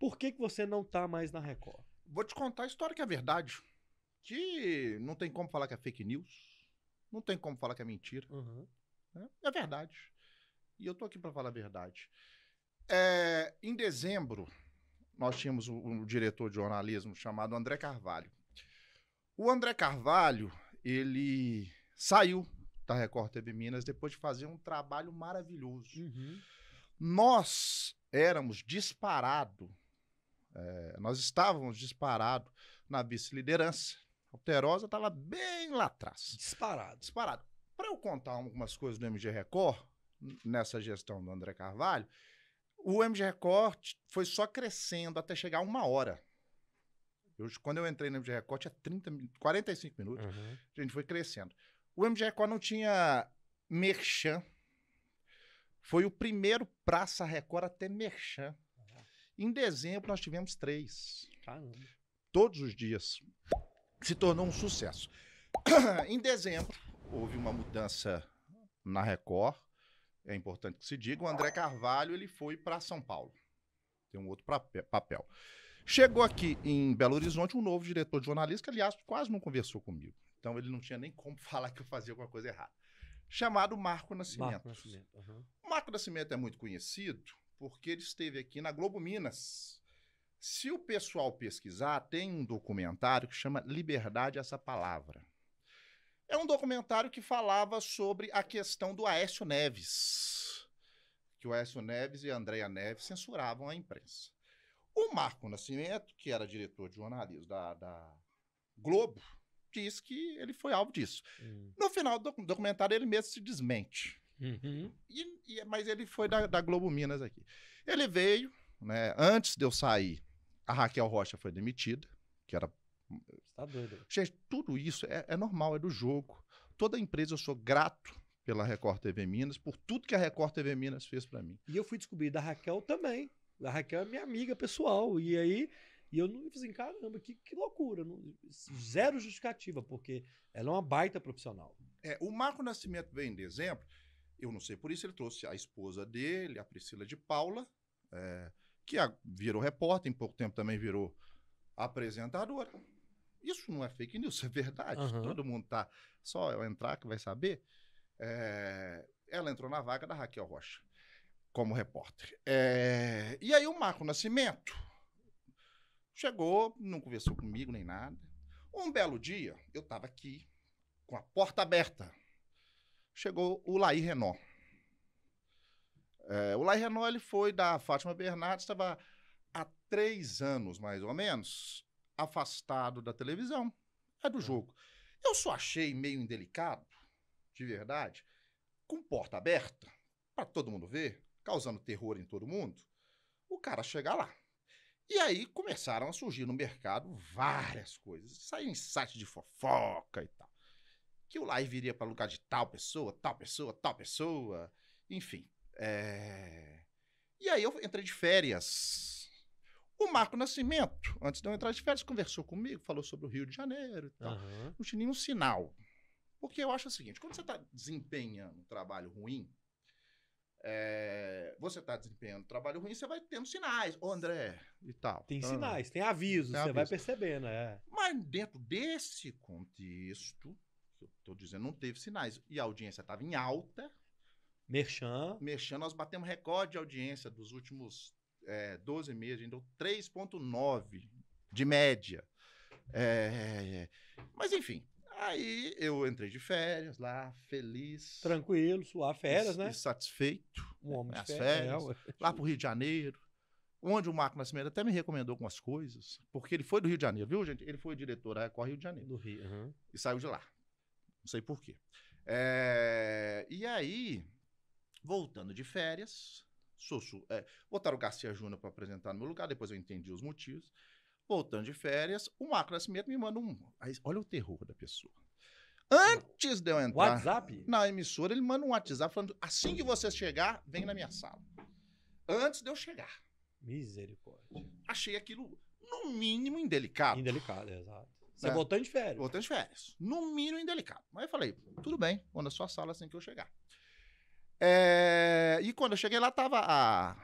Por que você não tá mais na Record? Vou te contar a história que é verdade. Que não tem como falar que é fake news. Não tem como falar que é mentira. Uhum. Né? É verdade. E eu tô aqui para falar a verdade. Em dezembro, nós tínhamos um diretor de jornalismo chamado André Carvalho. O André Carvalho, ele saiu da Record TV Minas depois de fazer um trabalho maravilhoso. Uhum. Nós éramos disparados, nós estávamos disparados na vice-liderança. A Alterosa estava bem lá atrás. Disparado. Disparado. Para eu contar algumas coisas do MG Record, nessa gestão do André Carvalho, o MG Record foi só crescendo até chegar a 1 hora. Quando eu entrei no MG Record, tinha 45 minutos. Uhum. A gente foi crescendo. O MG Record não tinha merchan. Foi o primeiro Praça Record a ter merchan. Em dezembro, nós tivemos 3. Caramba. Todos os dias. Se tornou um sucesso. Em dezembro, houve uma mudança na Record. É importante que se diga. O André Carvalho ele foi para São Paulo. Tem um outro papel. Chegou aqui em Belo Horizonte um novo diretor de jornalismo, que, aliás, quase não conversou comigo. Então, ele não tinha nem como falar que eu fazia alguma coisa errada. Chamado Marco Nascimento. Marco Nascimento. Uhum. O Marco Nascimento é muito conhecido porque ele esteve aqui na Globo Minas. Se o pessoal pesquisar, tem um documentário que chama Liberdade Essa Palavra. É um documentário que falava sobre a questão do Aécio Neves. Que o Aécio Neves e a Andréa Neves censuravam a imprensa. O Marco Nascimento, que era diretor de jornalismo da Globo, diz que ele foi alvo disso. No final do documentário, ele mesmo se desmente. Uhum. Mas ele foi da Globo Minas aqui. Ele veio, né, antes de eu sair, a Raquel Rocha foi demitida, que era... Você tá doido. Gente, tudo isso é normal, é do jogo. Toda empresa eu sou grato pela Record TV Minas, por tudo que a Record TV Minas fez pra mim. E eu fui descobrir da Raquel também. A Raquel é minha amiga pessoal. E aí, eu não falei assim, caramba, que loucura. Zero justificativa, porque ela é uma baita profissional. O Marco Nascimento veio em dezembro, eu não sei por isso, ele trouxe a esposa dele, a Priscila de Paula, que virou repórter, em pouco tempo também virou apresentadora. Isso não é fake news, é verdade. Uhum. Todo mundo tá... Só eu entrar que vai saber. Ela entrou na vaga da Raquel Rocha como repórter. E aí o Marco Nascimento chegou, não conversou comigo nem nada. Um belo dia, eu estava aqui com a porta aberta. Chegou o Laí Renault. O Laí Renault ele foi da Fátima Bernardes, estava há 3 anos, mais ou menos, afastado da televisão. É do jogo. Eu só achei meio indelicado, de verdade, com porta aberta, para todo mundo ver, causando terror em todo mundo, o cara chegar lá. E aí começaram a surgir no mercado várias coisas. Saiu em site de fofoca e tal. Que o Laí viria para lugar de tal pessoa, tal pessoa, tal pessoa. Enfim. E aí eu entrei de férias. O Marco Nascimento, antes de eu entrar de férias, conversou comigo, falou sobre o Rio de Janeiro e tal. Uhum. Não tinha nenhum sinal. Porque eu acho o seguinte, quando você está desempenhando um trabalho ruim, você vai tendo sinais. Ô, André, e tal. Tem sinais, tem avisos, tem você aviso. vai percebendo. Mas dentro desse contexto, que eu estou dizendo, não teve sinais. E a audiência estava em alta. Merchan, nós batemos recorde de audiência dos últimos 12 meses. A gente deu 3,9 de média. Mas, enfim. Aí eu entrei de férias lá, feliz. tranquilo, suave, férias, né? E satisfeito. Um homem de As férias. lá pro Rio de Janeiro, onde o Marco Nascimento até me recomendou algumas coisas, porque ele foi do Rio de Janeiro, viu, gente? Ele foi diretor da Record Rio de Janeiro. Do Rio, uhum. E saiu de lá. Não sei por quê. E aí, voltando de férias, botaram o Garcia Júnior para apresentar no meu lugar, depois eu entendi os motivos. Voltando de férias, o Marco Nascimento me manda olha o terror da pessoa. Antes de eu entrar WhatsApp? na emissora, ele manda um WhatsApp falando, assim que você chegar, vem na minha sala. Antes de eu chegar. Misericórdia. Achei aquilo, no mínimo, indelicado. Indelicado, exato. Você voltando de férias. Voltando de férias. No mínimo, indelicado. Mas eu falei, tudo bem, vou na sua sala assim que eu chegar. E quando eu cheguei lá, tava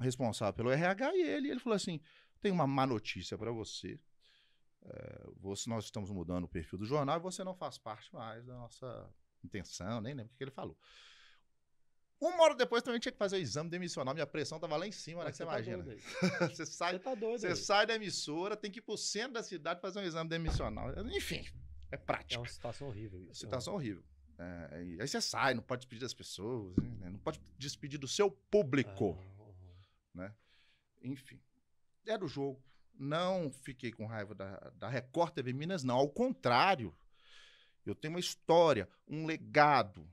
responsável pelo RH e ele falou assim, tem uma má notícia para você. Nós estamos mudando o perfil do jornal e você não faz parte mais da nossa intenção, nem lembro o que ele falou. Uma hora depois também tinha que fazer o exame demissional, minha pressão tava lá em cima, né? Que você imagina. Você sai da emissora, tem que ir pro centro da cidade fazer um exame demissional. Enfim, é prática. É uma situação horrível. Isso. Situação horrível. Aí você sai, não pode despedir das pessoas, né? Não pode despedir do seu público. Né? Enfim, era o jogo. Não fiquei com raiva da Record TV Minas, não. Ao contrário, eu tenho uma história, um legado.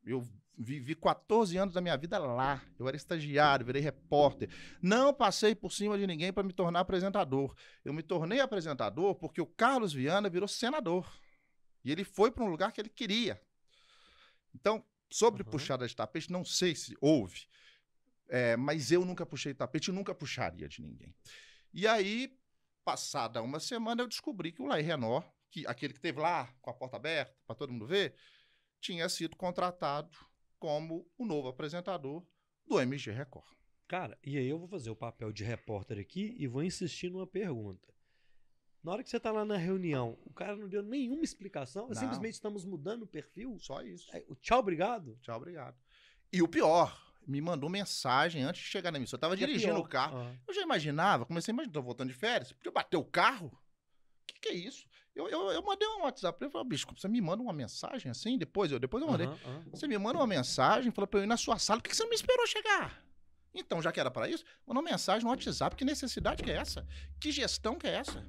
Eu vivi 14 anos da minha vida lá. Eu era estagiário, virei repórter. Não passei por cima de ninguém para me tornar apresentador. Eu me tornei apresentador porque o Carlos Viana virou senador. E ele foi para um lugar que ele queria. Então, sobre puxada de tapete, não sei se houve, mas eu nunca puxei tapete e nunca puxaria de ninguém. E aí, passada uma semana, eu descobri que o Laí Renor, aquele que esteve lá com a porta aberta para todo mundo ver, tinha sido contratado como o novo apresentador do MG Record. Cara, e aí eu vou fazer o papel de repórter aqui e vou insistir numa pergunta. Na hora que você tá lá na reunião, o cara não deu nenhuma explicação, simplesmente estamos mudando o perfil? Só isso. Tchau, obrigado? Tchau, obrigado. E o pior, me mandou mensagem antes de chegar na emissora. Eu tava dirigindo o carro. Eu já imaginava, comecei a imaginar, tô voltando de férias, podia bater o carro? O que é isso? Eu mandei um WhatsApp pra ele e falei, bicho, você me manda uma mensagem assim? Depois eu mandei. Você me manda uma mensagem, fala pra eu ir na sua sala, por que você não me esperou chegar? Então, já que era pra isso, manda uma mensagem no WhatsApp. Que necessidade que é essa? Que gestão que é essa?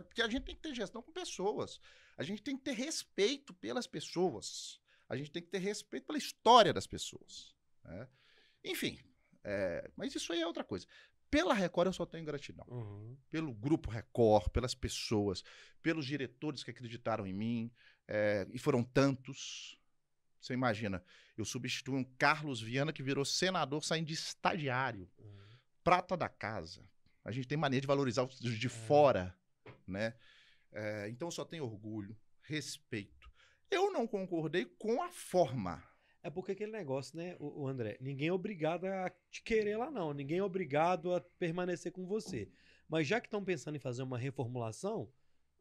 Porque a gente tem que ter gestão com pessoas. A gente tem que ter respeito pelas pessoas. A gente tem que ter respeito pela história das pessoas. Né? Enfim, mas isso aí é outra coisa. Pela Record eu só tenho gratidão. Pelo Grupo Record, pelas pessoas, pelos diretores que acreditaram em mim, e foram tantos. Você imagina, eu substituí um Carlos Viana que virou senador saindo de estagiário. Prata da casa. A gente tem mania de valorizar os de fora. Né? Então eu só tenho orgulho, respeito. Eu não concordei com a forma. É porque aquele negócio, né, o André, ninguém é obrigado a te querer lá não, ninguém é obrigado a permanecer com você. Mas já que estão pensando em fazer uma reformulação,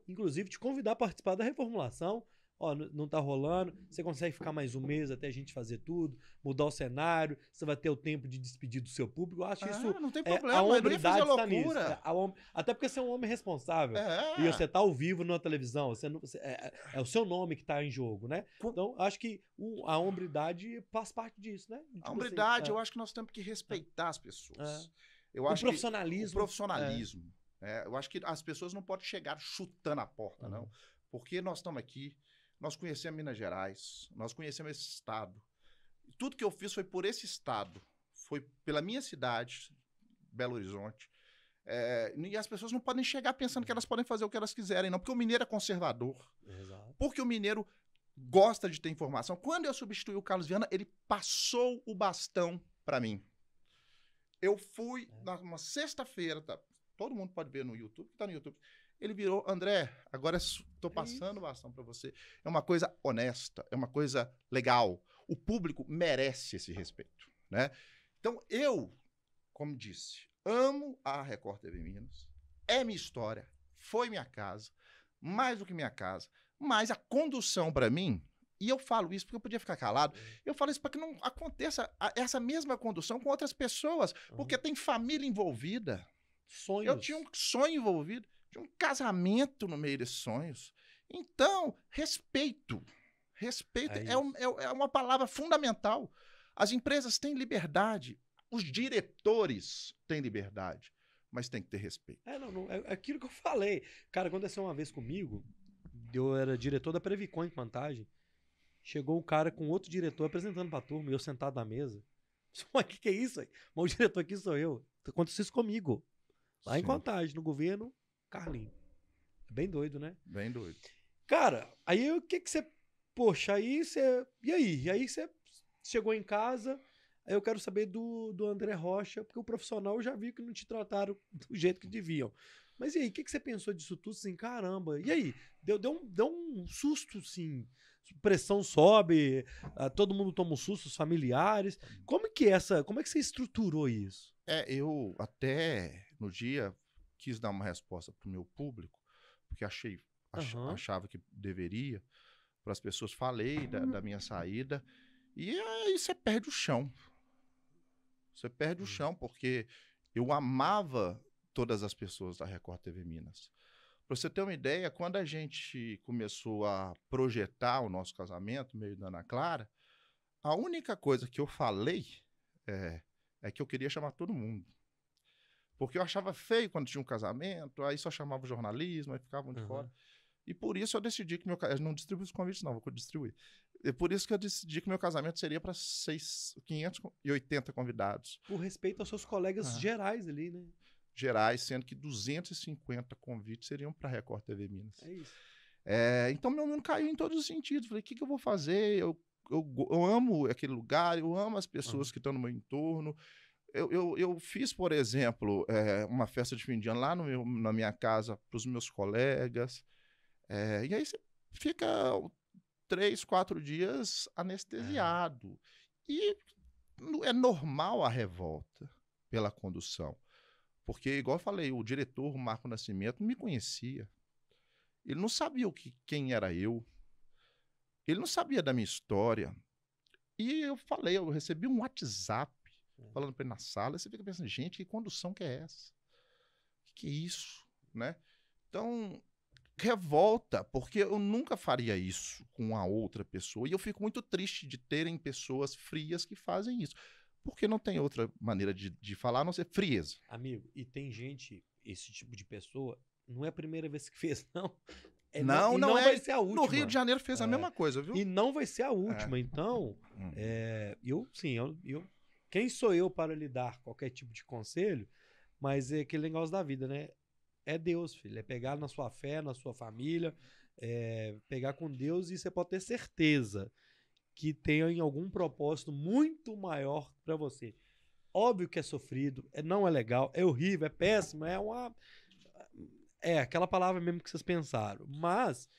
inclusive te convidar a participar da reformulação, não tá rolando, você consegue ficar mais um mês até a gente fazer tudo, mudar o cenário, você vai ter o tempo de despedir do seu público. Eu acho isso... Não tem problema, a hombridade está nisso. Até porque você é um homem responsável. E você tá ao vivo na televisão, é o seu nome que tá em jogo, né? Então, acho que a hombridade faz parte disso, né? A hombridade, eu acho que nós temos que respeitar as pessoas. Eu acho o profissionalismo. O profissionalismo. Eu acho que as pessoas não podem chegar chutando a porta, não. Porque nós estamos aqui, nós conhecemos Minas Gerais, nós conhecemos esse estado. Tudo que eu fiz foi por esse estado, foi pela minha cidade, Belo Horizonte. E as pessoas não podem chegar pensando que elas podem fazer o que elas quiserem, não. Porque o mineiro é conservador. Exato. Porque o mineiro gosta de ter informação. Quando eu substituí o Carlos Viana, ele passou o bastão para mim. Eu fui numa sexta-feira, todo mundo pode ver no YouTube, que tá no YouTube. Ele virou, André, agora estou passando o bastão para você. É uma coisa honesta, é uma coisa legal. O público merece esse respeito, né? Então, eu, como disse, amo a Record TV Minas. É minha história, foi minha casa, mais do que minha casa. Mas a condução para mim, e eu falo isso porque eu podia ficar calado, eu falo isso para que não aconteça essa mesma condução com outras pessoas, porque tem família envolvida. Sonhos. Eu tinha um sonho envolvido. Um casamento no meio desses sonhos. Então, respeito. Respeito é uma palavra fundamental. As empresas têm liberdade, os diretores têm liberdade, mas tem que ter respeito. É aquilo que eu falei. Cara, aconteceu uma vez comigo, eu era diretor da Previcon em Contagem, chegou um cara com outro diretor apresentando pra turma, e eu sentado na mesa. Mas o que é isso aí? Mas o diretor aqui sou eu. Aconteceu isso comigo. Lá em Contagem, no governo Carlinho. Bem doido, né? Bem doido. Cara, aí o que você... Poxa, aí você... E aí? E aí você chegou em casa, aí eu quero saber do André Rocha, porque o profissional eu já vi que não te trataram do jeito que deviam. Mas e aí, o que você pensou disso tudo? Assim, caramba. E aí? Deu um susto, sim. pressão sobe, todo mundo toma um susto, os familiares. Como que você estruturou isso? Eu até no dia quis dar uma resposta pro meu público, porque achava que deveria, para as pessoas, falei da minha saída, e aí você perde o chão. Você perde o chão, porque eu amava todas as pessoas da Record TV Minas. Para você ter uma ideia, quando a gente começou a projetar o nosso casamento, meio da Ana Clara, a única coisa que eu falei é que eu queria chamar todo mundo. Porque eu achava feio quando tinha um casamento, aí só chamava o jornalismo, aí ficavam de fora. E por isso eu decidi que eu não distribuí os convites, não, vou distribuir. E por isso que eu decidi que meu casamento seria para 580 convidados. Por respeito aos seus colegas gerais ali, né? Gerais, sendo que 250 convites seriam para a Record TV Minas. É isso. Então meu mundo caiu em todos os sentidos. Falei, o que eu vou fazer? Eu amo aquele lugar, eu amo as pessoas que estão no meu entorno. Eu fiz, por exemplo, uma festa de fim de ano lá na minha casa para os meus colegas. E aí você fica 3, 4 dias anestesiado. E é normal a revolta pela condução. Porque, igual eu falei, o diretor, o Marco Nascimento, me conhecia. Ele não sabia quem era eu. Ele não sabia da minha história. E eu recebi um WhatsApp falando para ele na sala. Você fica pensando, gente, que condução que é essa? Que é isso? Né? Então, revolta, porque eu nunca faria isso com a outra pessoa. E eu fico muito triste de terem pessoas frias que fazem isso. Porque não tem outra maneira de falar a não ser frieza. Amigo, e tem gente, esse tipo de pessoa, não é a primeira vez que fez, não. Não vai ser a última. No Rio de Janeiro fez a mesma coisa, viu? E não vai ser a última. Então, quem sou eu para lhe dar qualquer tipo de conselho? Mas é aquele negócio da vida, né? É Deus, filho. É pegar na sua fé, na sua família, pegar com Deus, e você pode ter certeza que tem algum propósito muito maior para você. Óbvio que é sofrido, não é legal, é horrível, é péssimo, aquela palavra mesmo que vocês pensaram. Mas,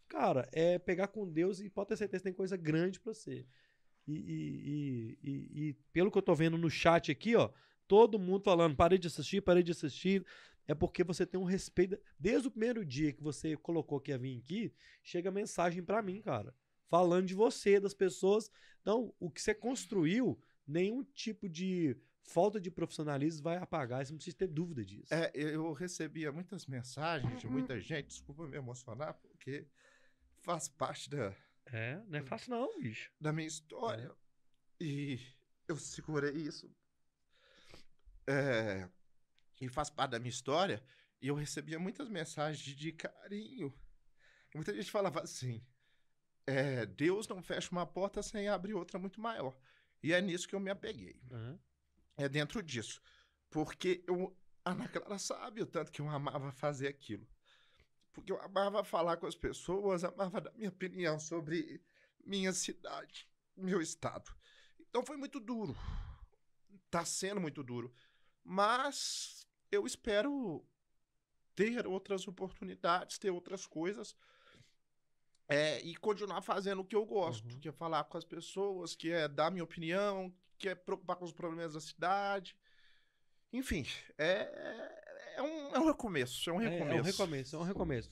cara, é pegar com Deus e pode ter certeza que tem coisa grande para você. E pelo que eu tô vendo no chat aqui, ó, todo mundo falando, parei de assistir. É porque você tem um respeito. Desde o primeiro dia que você colocou que ia vir aqui, chega mensagem para mim, cara, falando de você, das pessoas. Então, o que você construiu, nenhum tipo de falta de profissionalismo vai apagar. Você não precisa ter dúvida disso. Eu recebia muitas mensagens de muita gente, desculpa me emocionar, porque faz parte não é fácil não, bicho. Da minha história. E eu segurei isso. E faz parte da minha história. E eu recebia muitas mensagens de carinho. E muita gente falava assim, Deus não fecha uma porta sem abrir outra muito maior. E é nisso que eu me apeguei. É dentro disso. Porque a Ana Clara sabe o tanto que eu amava fazer aquilo. Porque eu amava falar com as pessoas, amava dar minha opinião sobre minha cidade, meu estado. Então foi muito duro. Tá sendo muito duro. Mas eu espero ter outras oportunidades, ter outras coisas. E continuar fazendo o que eu gosto, que é falar com as pessoas, que é dar minha opinião, que é preocupar com os problemas da cidade. Enfim, é um recomeço, É um recomeço.